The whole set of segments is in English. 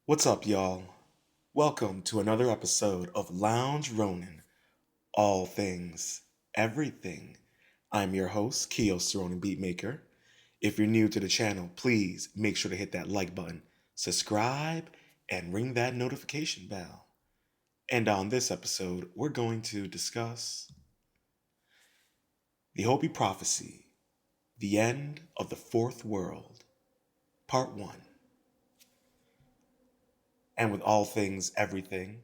What's up, y'all? Welcome to another episode of Lounge Ronin, all things, everything. I'm your host, Kios Ronin Beatmaker. If you're new to the channel, please make sure to hit that like button, subscribe, and ring that notification bell. And on this episode, we're going to discuss the Hopi Prophecy, the End of the Fourth World, Part 1. And with all things, everything,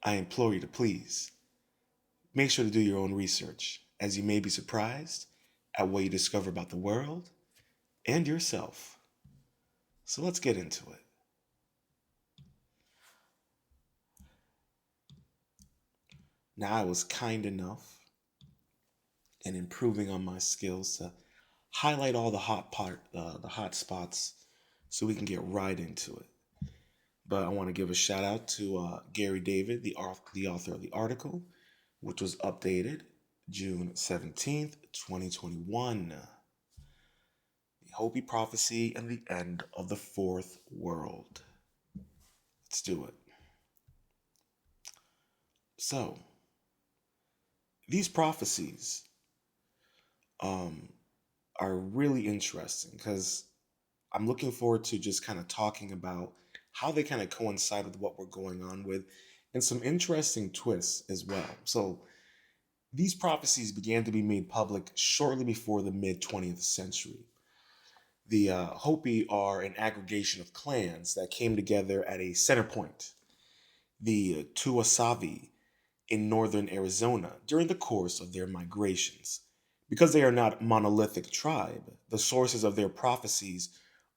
I implore you to please make sure to do your own research, as you may be surprised at what you discover about the world and yourself. So let's get into it. Now, I was kind enough in improving on my skills to highlight all the hot spots, so we can get right into it. But I want to give a shout out to Gary David, the author of the article, which was updated June 17th, 2021. The Hopi Prophecy and the End of the Fourth World. Let's do it. So, these prophecies um, are really interesting because I'm looking forward to just kind of talking about how they kind of coincide with what we're going on with and some interesting twists as well. So, these prophecies began to be made public shortly before the mid 20th century. The Hopi are an aggregation of clans that came together at a center point, the Tuasavi, in northern Arizona during the course of their migrations. Because they are not a monolithic tribe, the sources of their prophecies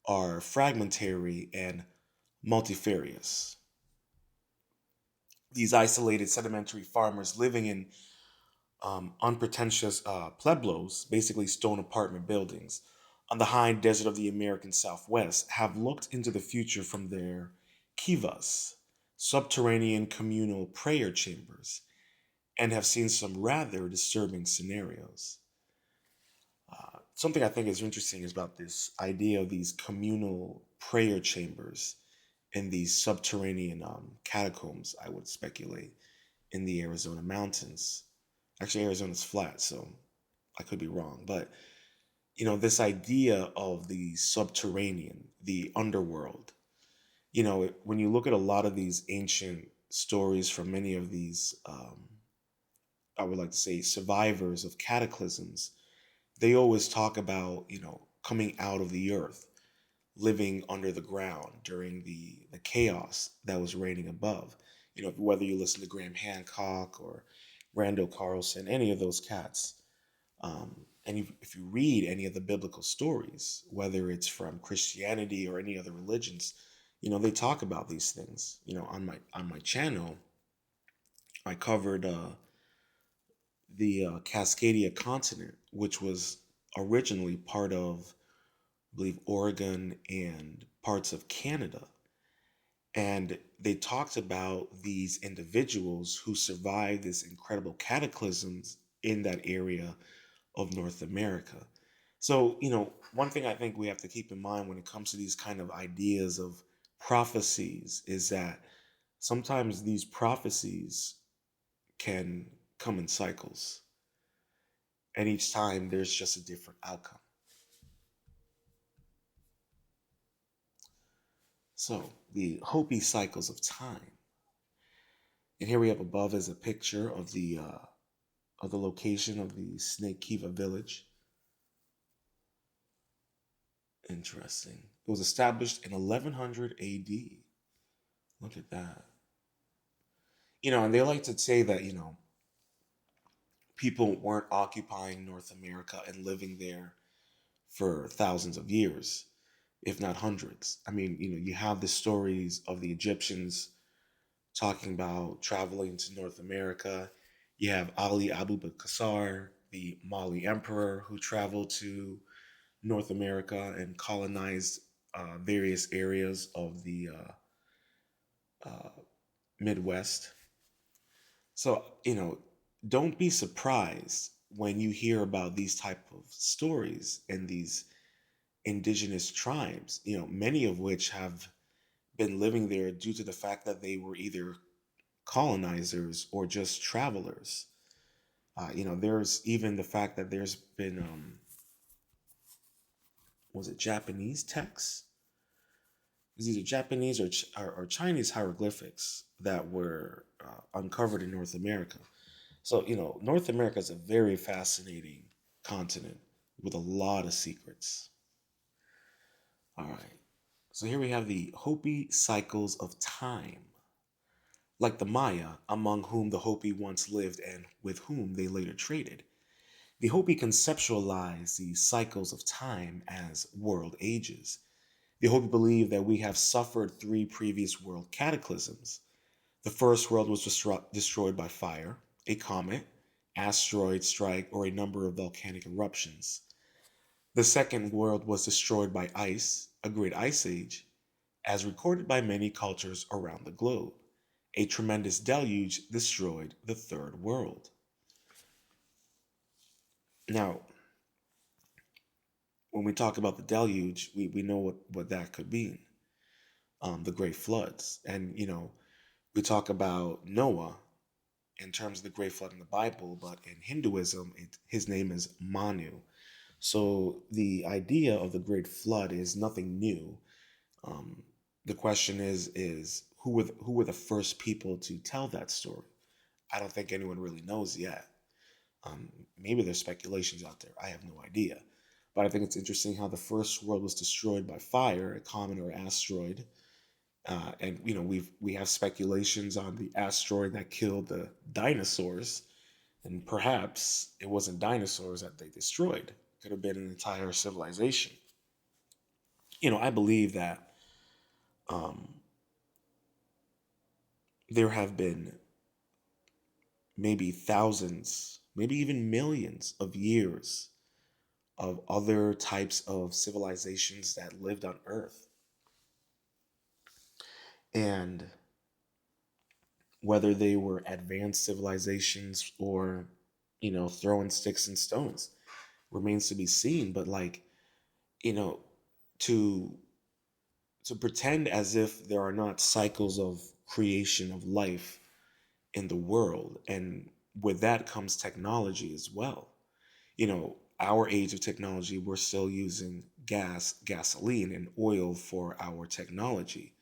are fragmentary and multifarious. These isolated sedimentary farmers living in unpretentious pueblos, basically stone apartment buildings, on the high desert of the American Southwest, have looked into the future from their kivas, subterranean communal prayer chambers, and have seen some rather disturbing scenarios. Something I think is interesting is about this idea of these communal prayer chambers and these subterranean catacombs, I would speculate, in the Arizona mountains. Actually, Arizona's flat, so I could be wrong. But, this idea of the subterranean, the underworld, when you look at a lot of these ancient stories from many of these, I would like to say, survivors of cataclysms, they always talk about, coming out of the earth, living under the ground during the chaos that was reigning above. Whether you listen to Graham Hancock or Randall Carlson, any of those cats, and if you read any of the biblical stories, whether it's from Christianity or any other religions, they talk about these things. On my channel, I covered the Cascadia continent, which was originally part of, I believe, Oregon and parts of Canada. And they talked about these individuals who survived this incredible cataclysms in that area of North America. So, one thing I think we have to keep in mind when it comes to these kind of ideas of prophecies is that sometimes these prophecies can come in cycles, and each time there's just a different outcome. So, the Hopi cycles of time. And here we have above is a picture of the location of the Snake Kiva village. Interesting. It was established in 1100 AD. Look at that. And they like to say that, people weren't occupying North America and living there for thousands of years, if not hundreds. I mean, you have the stories of the Egyptians talking about traveling to North America. You have Ali Abu Bakr, the Mali emperor, who traveled to North America and colonized various areas of the uh, Midwest. So, don't be surprised when you hear about these type of stories and these indigenous tribes, many of which have been living there due to the fact that they were either colonizers or just travelers. There's even the fact that there's been, was it Japanese texts? It was either Japanese or Chinese hieroglyphics that were uncovered in North America. So, North America is a very fascinating continent with a lot of secrets. All right. So here we have the Hopi cycles of time. Like the Maya, among whom the Hopi once lived and with whom they later traded, the Hopi conceptualize the cycles of time as world ages. The Hopi believe that we have suffered three previous world cataclysms. The first world was destroyed by fire, a comet, asteroid strike, or a number of volcanic eruptions. The second world was destroyed by ice, a great ice age, as recorded by many cultures around the globe. A tremendous deluge destroyed the third world. Now, when we talk about the deluge, we know what that could mean, the great floods. And, we talk about Noah in terms of the great flood in the Bible, but in Hinduism, his name is Manu. So the idea of the great flood is nothing new. Um, the question is who were the first people to tell that story? I don't think anyone really knows yet. Maybe there's speculations out there. I have no idea. But I think it's interesting how the first world was destroyed by fire, a comet or asteroid. And we have speculations on the asteroid that killed the dinosaurs, and perhaps it wasn't dinosaurs that they destroyed. It could have been an entire civilization. I believe that um, there have been maybe thousands, maybe even millions of years of other types of civilizations that lived on Earth. And whether they were advanced civilizations or, throwing sticks and stones remains to be seen. But like, you know, to pretend as if there are not cycles of creation of life in the world, and with that comes technology as well. Our age of technology, we're still using gasoline, and oil for our technology.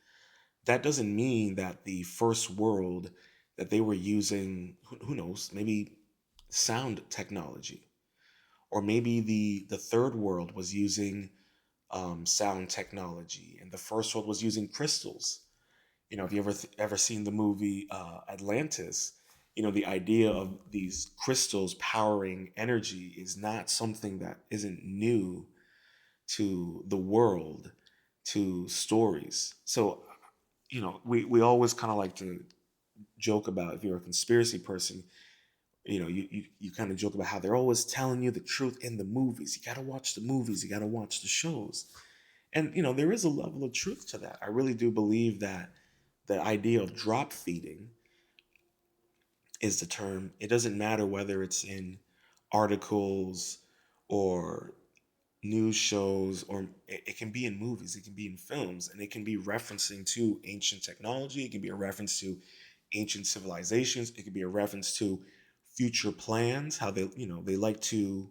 That doesn't mean that the first world that they were using, who knows, maybe sound technology, or maybe the third world was using sound technology, and the first world was using crystals. If you ever seen the movie Atlantis, the idea of these crystals powering energy is not something that isn't new to the world, to stories. So, we always kind of like to joke about, if you're a conspiracy person, you kind of joke about how they're always telling you the truth in the movies. You got to watch the movies, you got to watch the shows. And, there is a level of truth to that. I really do believe that the idea of drop feeding is the term. It doesn't matter whether it's in articles or news shows, or it can be in movies, it can be in films, and it can be referencing to ancient technology, it can be a reference to ancient civilizations, it can be a reference to future plans, how they like to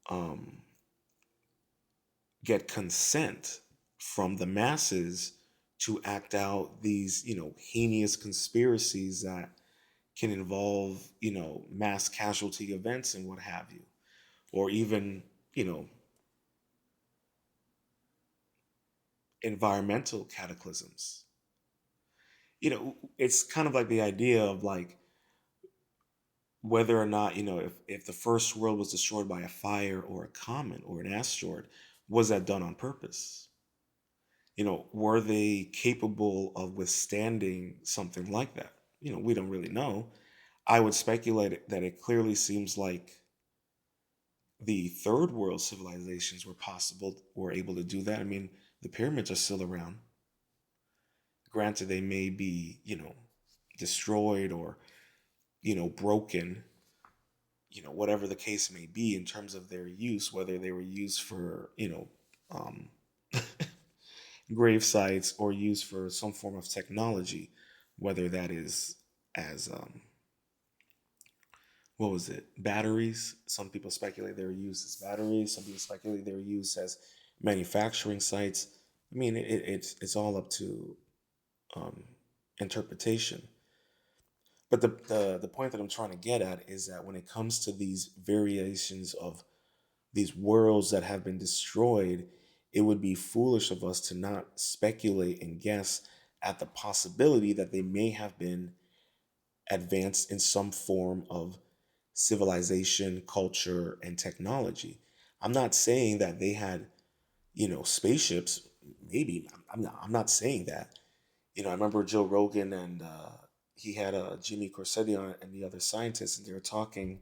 um, get consent from the masses to act out these heinous conspiracies that can involve mass casualty events and what have you, or even you know environmental cataclysms. It's kind of like the idea of like whether or not, if the first world was destroyed by a fire or a comet or an asteroid, was that done on purpose? Were they capable of withstanding something like that? We don't really know. I would speculate that it clearly seems like the third world civilizations were able to do that. I mean, the pyramids are still around. Granted, they may be, destroyed or, broken, whatever the case may be in terms of their use, whether they were used for, um, grave sites or used for some form of technology, whether that is as what was it, batteries. Some people speculate they were used as batteries. Some people speculate they were used as manufacturing sites. I mean, it's all up to um, interpretation. But the point that I'm trying to get at is that when it comes to these variations of these worlds that have been destroyed, it would be foolish of us to not speculate and guess at the possibility that they may have been advanced in some form of civilization, culture, and technology. I'm not saying that they had, spaceships. Maybe I'm not saying that. I remember Joe Rogan and he had Jimmy Corsetti on and the other scientists, and they were talking,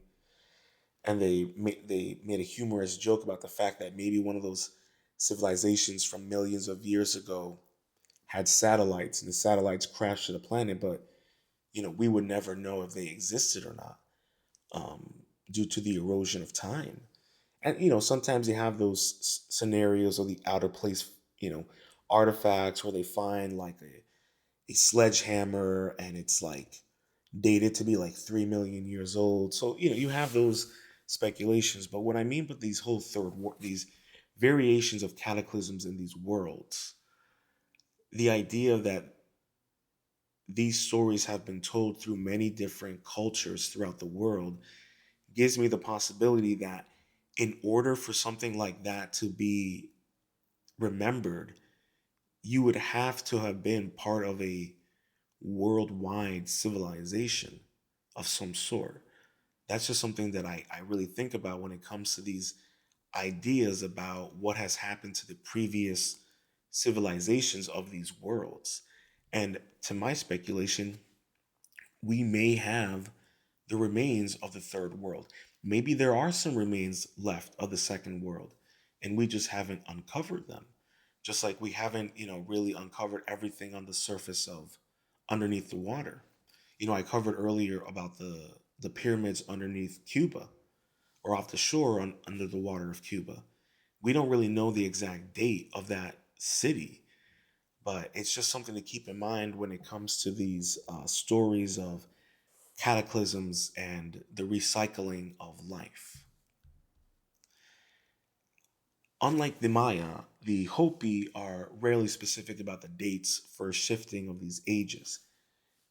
and they made a humorous joke about the fact that maybe one of those civilizations from millions of years ago had satellites, and the satellites crashed to the planet, but we would never know if they existed or not, um, due to the erosion of time. And sometimes you have those scenarios of the outer place, artifacts where they find like a sledgehammer and it's like dated to be like 3 million years old. So you have those speculations. But what I mean with these these variations of cataclysms in these worlds, the idea that these stories have been told through many different cultures throughout the world gives me the possibility that in order for something like that to be remembered, you would have to have been part of a worldwide civilization of some sort. That's just something that I really think about when it comes to these ideas about what has happened to the previous civilizations of these worlds. And to my speculation, we may have the remains of the third world. Maybe there are some remains left of the second world, and we just haven't uncovered them. Just like we haven't, really uncovered everything on the surface of underneath the water. I covered earlier about the pyramids underneath Cuba or off the shore under the water of Cuba. We don't really know the exact date of that city, but it's just something to keep in mind when it comes to these stories of cataclysms and the recycling of life. Unlike the Maya, the Hopi are rarely specific about the dates for shifting of these ages.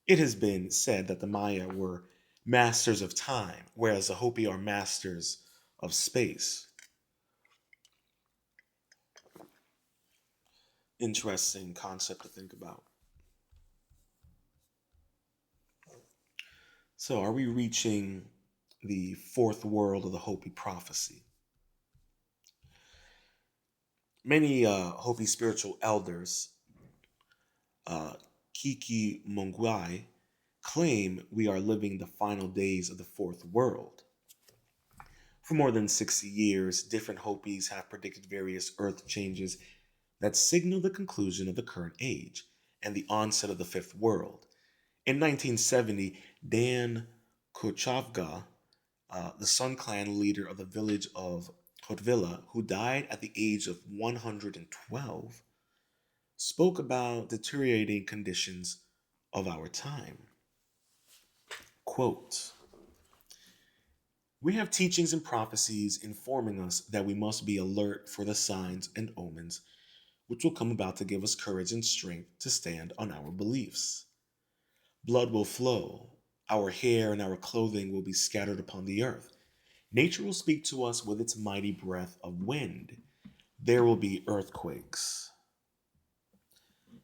It has been said that the Maya were masters of time, whereas the Hopi are masters of space. Interesting concept to think about. So, are we reaching the fourth world of the Hopi prophecy? Many Hopi spiritual elders, uh, Kiki Mongwai, claim we are living the final days of the fourth world. For more than 60 years, different Hopis have predicted various earth changes that signal the conclusion of the current age and the onset of the fifth world. In 1970, Dan Kochavga, the Sun Clan leader of the village of Hotvilla, who died at the age of 112, spoke about deteriorating conditions of our time. Quote, we have teachings and prophecies informing us that we must be alert for the signs and omens which will come about to give us courage and strength to stand on our beliefs. Blood will flow, our hair and our clothing will be scattered upon the earth. Nature will speak to us with its mighty breath of wind. There will be earthquakes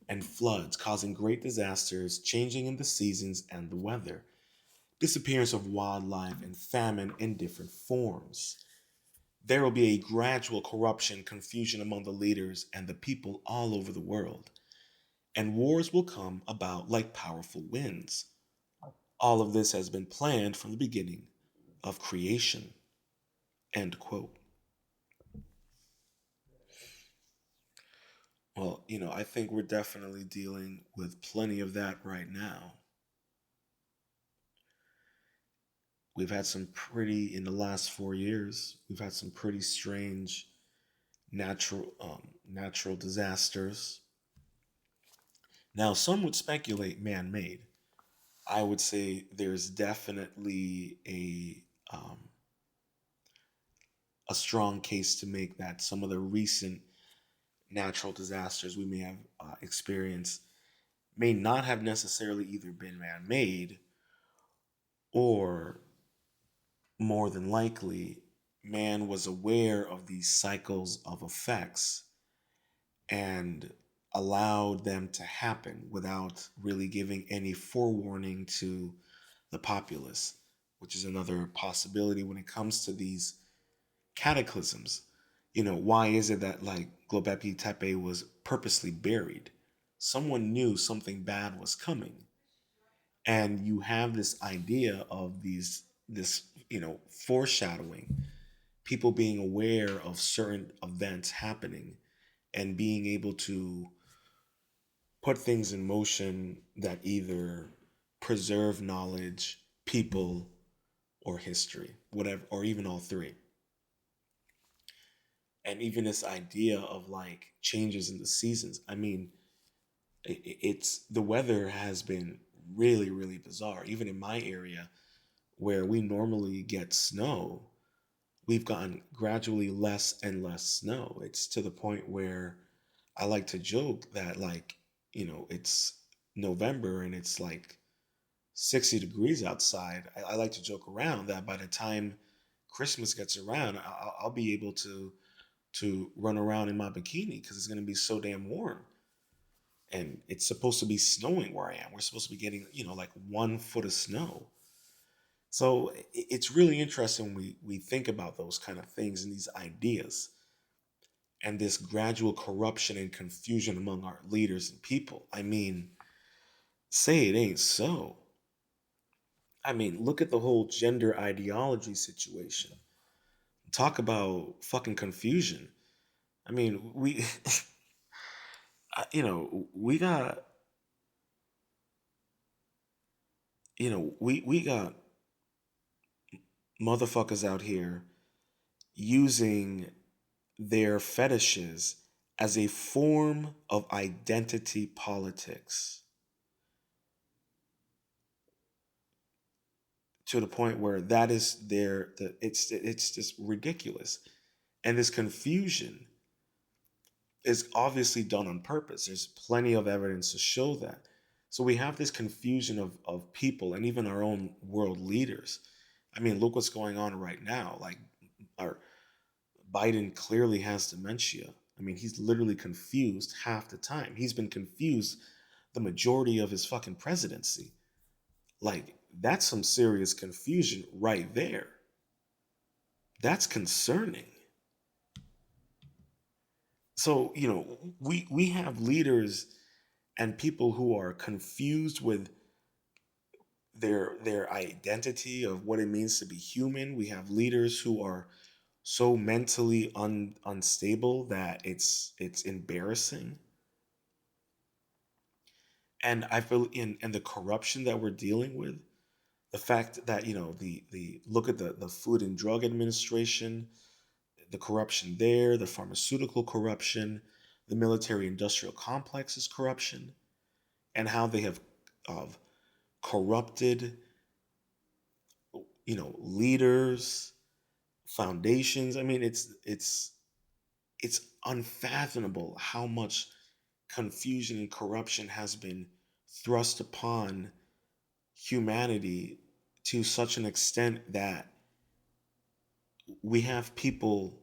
and floods causing great disasters, changing in the seasons and the weather, disappearance of wildlife, and famine in different forms. There will be a gradual corruption, confusion among the leaders and the people all over the world, and wars will come about like powerful winds. All of this has been planned from the beginning of creation. End quote. Well, I think we're definitely dealing with plenty of that right now. In the last 4 years, we've had some pretty strange natural disasters. Now, some would speculate man made. I would say there's definitely a strong case to make that some of the recent natural disasters we may have experienced may not have necessarily either been man made or more than likely man was aware of these cycles of effects and allowed them to happen without really giving any forewarning to the populace, which is another possibility when it comes to these cataclysms. Why is it that like Globekli Tepe was purposely buried? Someone knew something bad was coming. And you have this idea of this, foreshadowing, people being aware of certain events happening and being able to put things in motion that either preserve knowledge, people, or history, whatever, or even all three. And even this idea of like changes in the seasons. I mean, it's the weather has been really, really bizarre. Even in my area, where we normally get snow, we've gotten gradually less and less snow. It's to the point where I like to joke that, like, it's November and it's like 60 degrees outside. I like to joke around that by the time Christmas gets around, I'll be able to run around in my bikini because it's going to be so damn warm. And it's supposed to be snowing where I am. We're supposed to be getting, like 1 foot of snow. So it's really interesting when we think about those kind of things and these ideas and this gradual corruption and confusion among our leaders and people. I mean, say it ain't so. I mean, look at the whole gender ideology situation. Talk about fucking confusion. I mean, we got, we got motherfuckers out here using their fetishes as a form of identity politics to the point where that is it's just ridiculous. And this confusion is obviously done on purpose. There's plenty of evidence to show that. So we have this confusion of people and even our own world leaders. I mean, look what's going on right now. Like, our Biden clearly has dementia. I mean, he's literally confused half the time. He's been confused the majority of his fucking presidency. Like, that's some serious confusion right there. That's concerning. So, we have leaders and people who are confused with their identity of what it means to be human. We have leaders who are so mentally unstable that it's embarrassing. And I feel in the corruption that we're dealing with, the fact that the look at the Food and Drug Administration, the corruption there, the pharmaceutical corruption, the military industrial complex's corruption, and how they have of corrupted leaders, foundations. I mean, it's unfathomable how much confusion and corruption has been thrust upon humanity to such an extent that we have people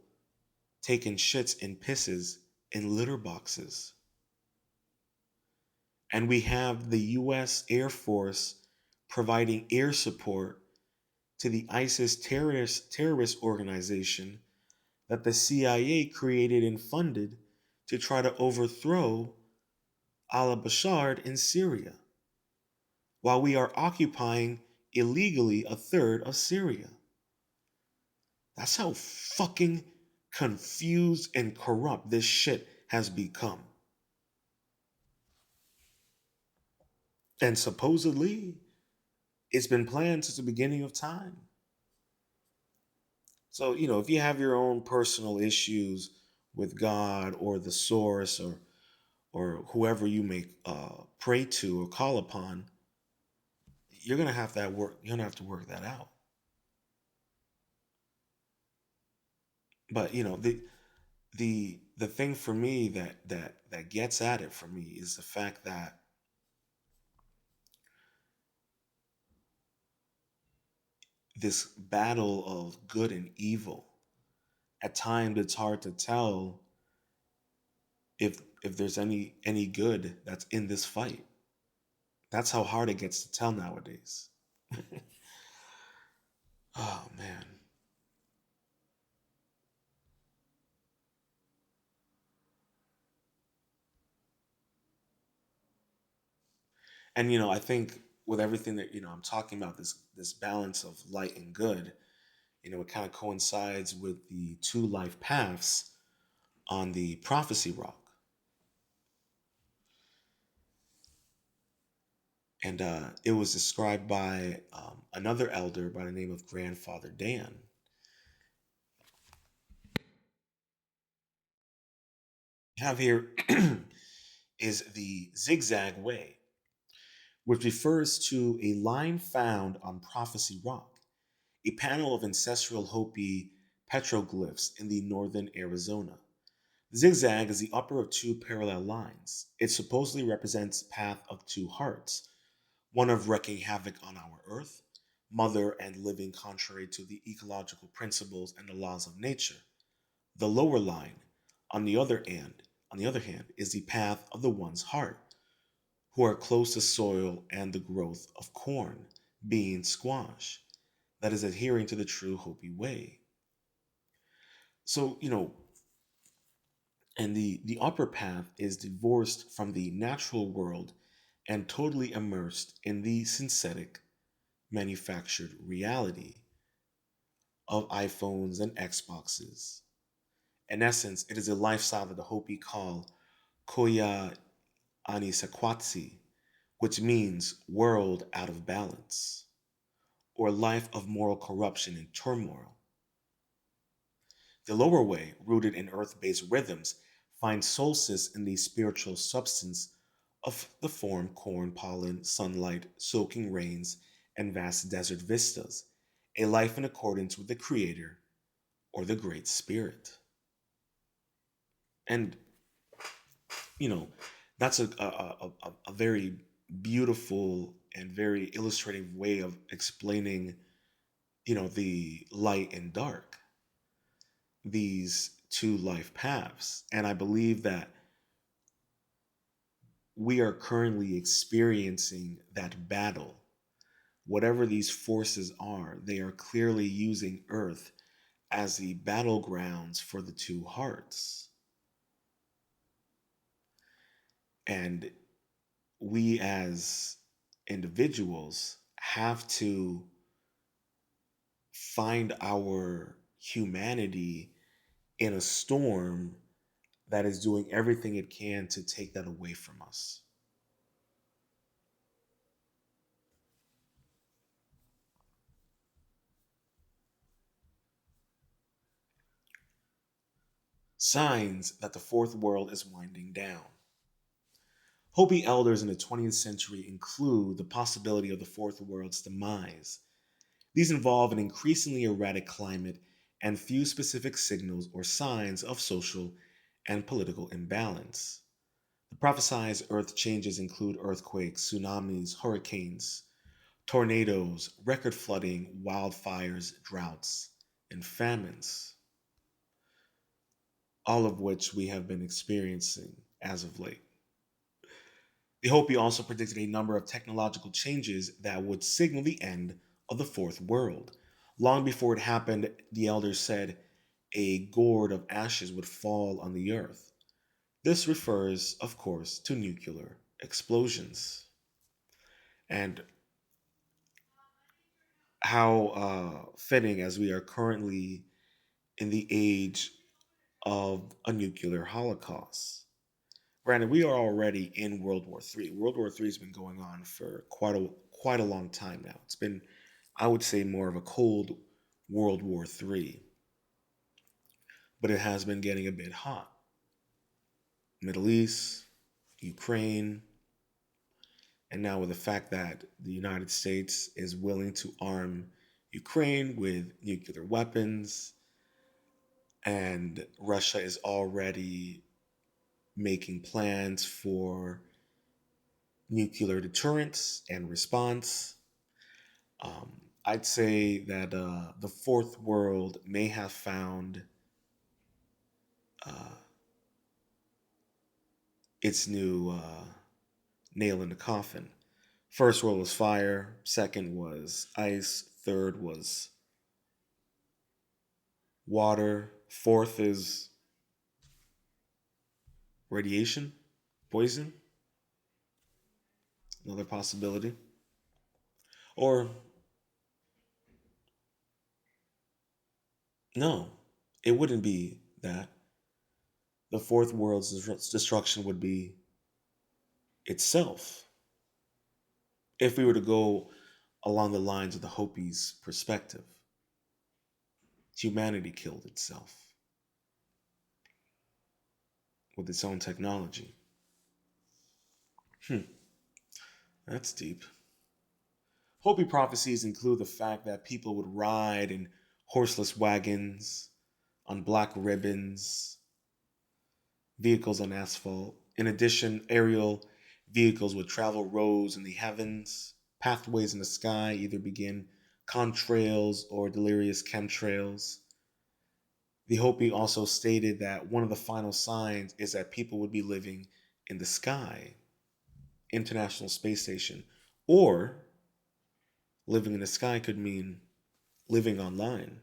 taking shits and pisses in litter boxes. And we have the US Air Force providing air support to the ISIS terrorist organization that the CIA created and funded to try to overthrow al Bashar in Syria, while we are occupying illegally a third of Syria. That's how fucking confused and corrupt this shit has become. And supposedly, it's been planned since the beginning of time. So, if you have your own personal issues with God or the source or whoever you may pray to or call upon, you're gonna have that work. You're gonna have to work that out. But the thing for me that gets at it for me is the fact that this battle of good and evil, at times it's hard to tell if there's any good that's in this fight. That's how hard it gets to tell nowadays. Oh man. And I think with everything that I'm talking about, this balance of light and good, it kind of coincides with the two life paths on the prophecy rock. And it was described by another elder by the name of Grandfather Dan. We have here is the zigzag way, which refers to a line found on Prophecy Rock, a panel of ancestral Hopi petroglyphs in the northern Arizona. The zigzag is the upper of two parallel lines. It supposedly represents path of two hearts, one of wreaking havoc on our earth, mother and living contrary to the ecological principles and the laws of nature. The lower line, on the other hand, is the path of the one's heart, who are close to soil and the growth of corn, beans, squash, that is adhering to the true Hopi way. So, and the upper path is divorced from the natural world and totally immersed in the synthetic manufactured reality of iPhones and Xboxes. In essence, it is a lifestyle that the Hopi call Koya Anisakwatsi, which means world out of balance, or life of moral corruption and turmoil. The lower way, rooted in earth based rhythms, finds solace in the spiritual substance of the form corn, pollen, sunlight, soaking rains, and vast desert vistas, a life in accordance with the Creator or the Great Spirit. And, you know, that's a very beautiful and very illustrative way of explaining, the light and dark, these two life paths. And I believe that we are currently experiencing that battle. Whatever these forces are, they are clearly using Earth as the battlegrounds for the two hearts. And we as individuals have to find our humanity in a storm that is doing everything it can to take that away from us. Signs that the fourth world is winding down. Hopi elders in the 20th century include the possibility of the fourth world's demise. These involve an increasingly erratic climate and few specific signals or signs of social and political imbalance. The prophesied earth changes include earthquakes, tsunamis, hurricanes, tornadoes, record flooding, wildfires, droughts, and famines, all of which we have been experiencing as of late. The Hopi also predicted a number of technological changes that would signal the end of the fourth world. Long before it happened, the elders said a gourd of ashes would fall on the earth. This refers, of course, to nuclear explosions. And how fitting as we are currently in the age of a nuclear holocaust. Granted, we are already in World War III. World War III has been going on for quite a long time now. It's been, I would say, more of a cold World War III, but it has been getting a bit hot. Middle East, Ukraine, and now with the fact that the United States is willing to arm Ukraine with nuclear weapons, and Russia is already making plans for nuclear deterrence and response. I'd say that the fourth world may have found uh, its new nail in the coffin. First world was fire, second was ice, third was water, fourth is radiation, poison, another possibility. Or no, it wouldn't be that. The fourth world's destruction would be itself. If we were to go along the lines of the Hopi's perspective, humanity killed itself with its own technology. Hmm, that's deep. Hopi prophecies include the fact that people would ride in horseless wagons, on black ribbons, vehicles on asphalt. In addition, aerial vehicles would travel roads in the heavens, pathways in the sky either begin contrails or delirious chemtrails. The Hopi also stated that one of the final signs is that people would be living in the sky, International Space Station, or living in the sky could mean living online.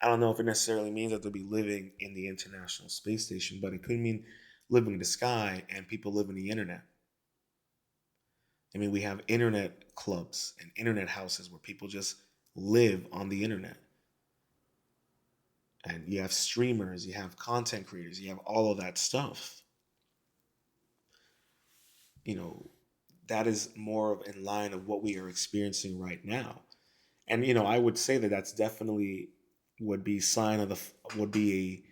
I don't know if it necessarily means that they'll be living in the International Space Station, but it could mean living in the sky and people live in the internet. I mean, we have internet clubs and internet houses where people just live on the internet. And you have streamers, you have content creators, you have all of that stuff. You know, that is more of in line of what we are experiencing right now. And I would say that that's definitely would be sign of the would be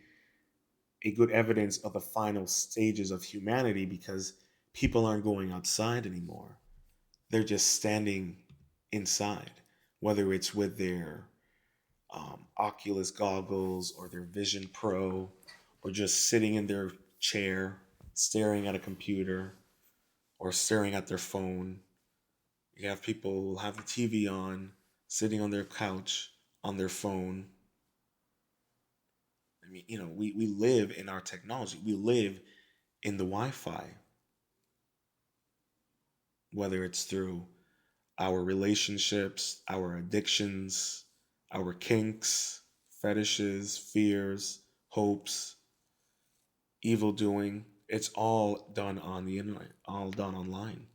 a good evidence of the final stages of humanity because people aren't going outside anymore. They're just standing inside, whether it's with their Oculus goggles or their Vision Pro, or just sitting in their chair, staring at a computer or staring at their phone. You have people who will have the TV on, sitting on their couch, on their phone. I mean, we live in our technology. We live in the Wi Fi, whether it's through our relationships, our addictions, our kinks, fetishes, fears, hopes, evil doing. It's all done on the internet, all done online.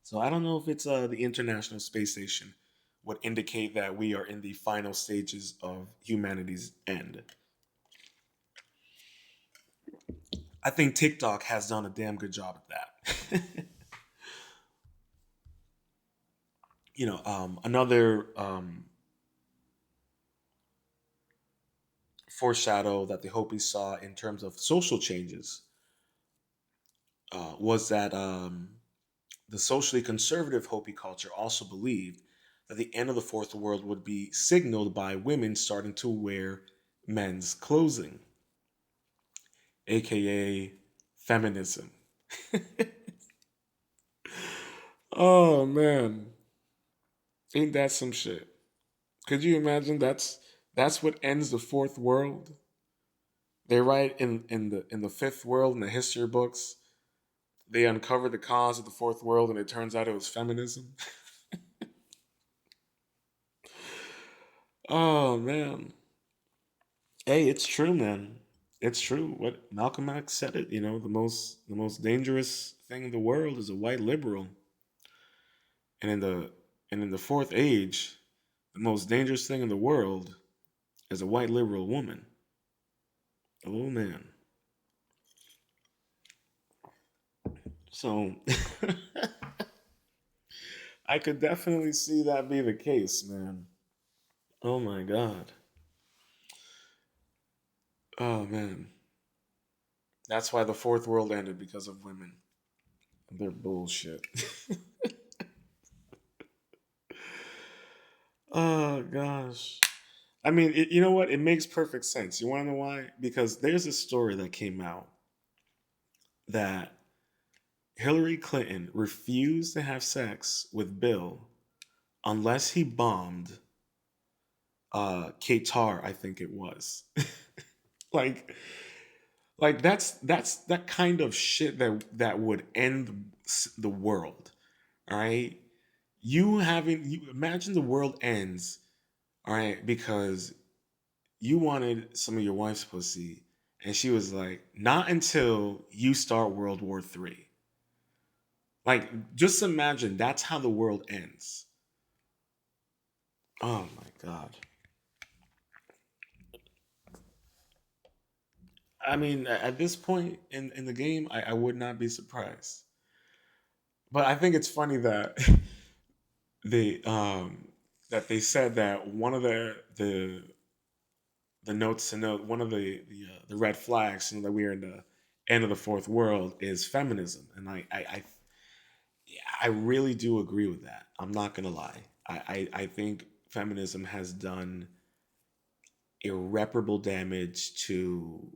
So I don't know if it's the International Space Station would indicate that we are in the final stages of humanity's end. I think TikTok has done a damn good job at that. Another foreshadow that the Hopi saw in terms of social changes was that the socially conservative Hopi culture also believed that the end of the fourth world would be signaled by women starting to wear men's clothing, aka feminism. Oh man, ain't that some shit? Could you imagine that's what ends the fourth world? They write in the fifth world in the history books. They uncover the cause of the fourth world, and it turns out it was feminism. Oh man, hey, it's true, man. It's true. What Malcolm X said it. The most dangerous thing in the world is a white liberal, and in the fourth age, the most dangerous thing in the world is a white liberal woman. Oh man. So I could definitely see that be the case, man. Oh my god. Oh man. That's why the fourth world ended because of women. They're bullshit. Oh gosh. I mean, you know what? It makes perfect sense. You want to know why? Because there's a story that came out that Hillary Clinton refused to have sex with Bill unless he bombed Qatar, I think it was. like that's that kind of shit that would end the world. All right? You imagine the world ends, all right, because you wanted some of your wife's pussy, and she was like, "Not until you start World War III." Like, just imagine that's how the world ends. Oh my god. I mean, at this point in the game, I would not be surprised. But I think it's funny that they that they said that one of the notes to note one of the red flags, that we are in the end of the fourth world, is feminism, and I really do agree with that. I'm not gonna lie. I think feminism has done irreparable damage to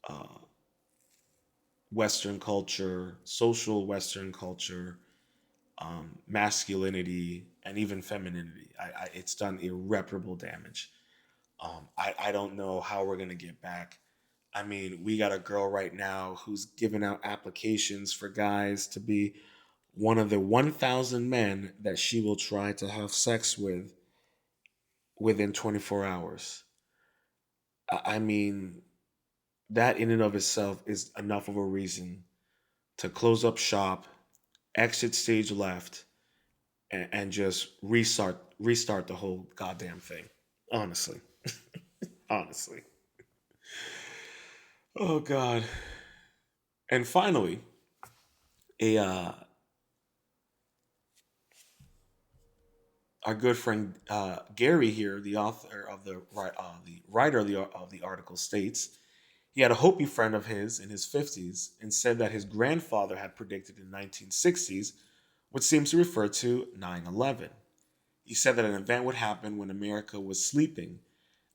uh, Western culture, social Western culture, masculinity, and even femininity. It's done irreparable damage. I don't know how we're gonna get back. I mean, we got a girl right now who's giving out applications for guys to be one of the 1,000 men that she will try to have sex with within 24 hours. I mean, that in and of itself is enough of a reason to close up shop, exit stage left, and just restart the whole goddamn thing. Honestly, honestly. Oh God. And finally, a our good friend Gary here, the author of the writer of the article, states he had a Hopi friend of his in his 50s and said that his grandfather had predicted in the 1960s what seems to refer to 9/11. He said that an event would happen when America was sleeping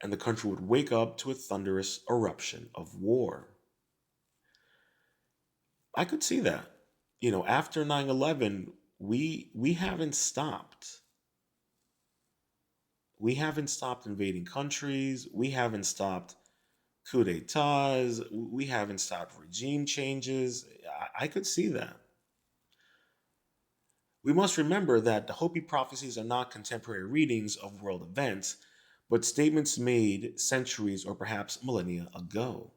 and the country would wake up to a thunderous eruption of war. I could see that. After 9/11, we haven't stopped. We haven't stopped invading countries. We haven't stopped coup d'etats. We haven't stopped regime changes. I could see that. We must remember that the Hopi prophecies are not contemporary readings of world events, but statements made centuries or perhaps millennia ago.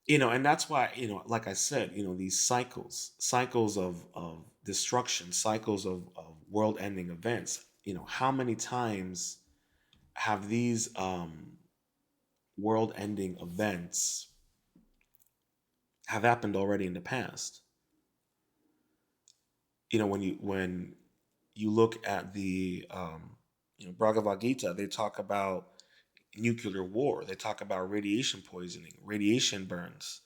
And that's why, like I said, these cycles of destruction, cycles of world ending events, how many times have these world ending events have happened already in the past? When you look at the Bhagavad Gita, they talk about nuclear war, they talk about radiation poisoning, radiation burns.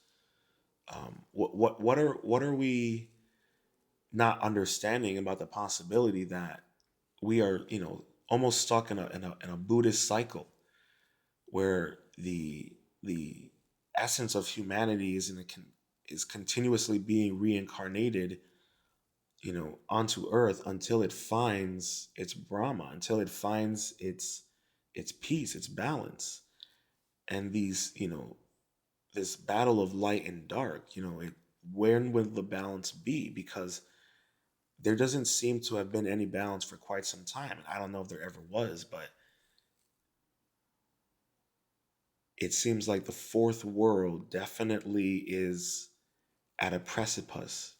What are we not understanding about the possibility that we are, almost stuck in a Buddhist cycle where the essence of humanity is continuously being reincarnated, onto Earth until it finds its Brahma, until it finds its peace, its balance, and this battle of light and dark. When will the balance be? Because there doesn't seem to have been any balance for quite some time. And I don't know if there ever was, but it seems like the fourth world definitely is at a precipice.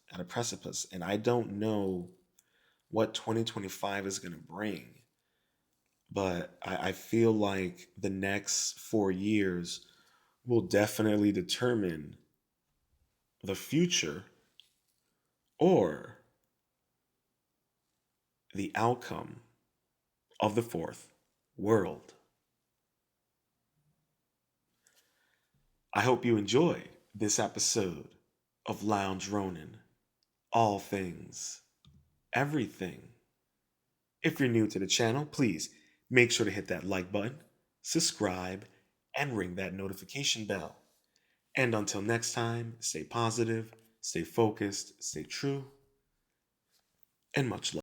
And I don't know what 2025 is going to bring, but I feel like the next 4 years will definitely determine the future or the outcome of the fourth world. I hope you enjoy this episode of Lounge Ronin. All things, everything. If you're new to the channel, please make sure to hit that like button, subscribe, and ring that notification bell. And until next time, stay positive, stay focused, stay true, and much love.